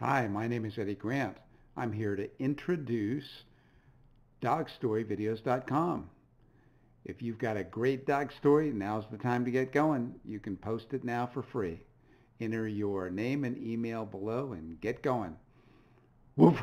Hi, my name is Eddie Grant. I'm here to introduce DogStoryVideos.com. If you've got a great dog story, now's the time to get going. You can post it now for free. Enter your name and email below and get going. Woof!